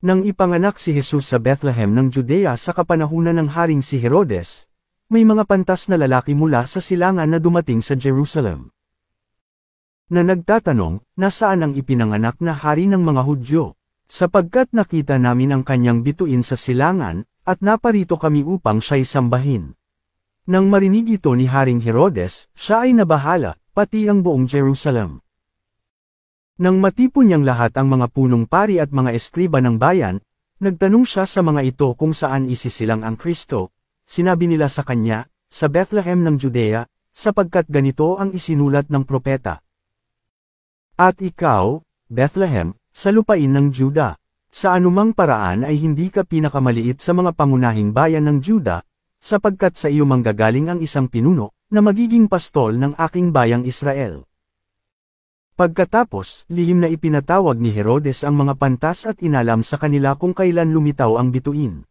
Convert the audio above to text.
Nang ipanganak si Jesus sa Bethlehem ng Judea sa kapanahunan ng Haring si Herodes, may mga pantas na lalaki mula sa silangan na dumating sa Jerusalem. Na nagtatanong, nasaan ang ipinanganak na hari ng mga Hudyo? Sapagkat nakita namin ang kanyang bituin sa silangan, at naparito kami upang siya'y sambahin. Nang marinig ito ni Haring Herodes, siya ay nabahala, pati ang buong Jerusalem. Nang matipon niyang lahat ang mga punong pari at mga eskriba ng bayan, nagtanong siya sa mga ito kung saan isisilang ang Kristo. Sinabi nila sa kanya, sa Bethlehem ng Judea, sapagkat ganito ang isinulat ng propeta. At ikaw, Bethlehem, sa lupain ng Juda, sa anumang paraan ay hindi ka pinakamaliit sa mga pangunahing bayan ng Juda, sapagkat sa iyo manggagaling ang isang pinuno, na magiging pastol ng aking bayang Israel. Pagkatapos, lihim na ipinatawag ni Herodes ang mga pantas at inalam sa kanila kung kailan lumitaw ang bituin.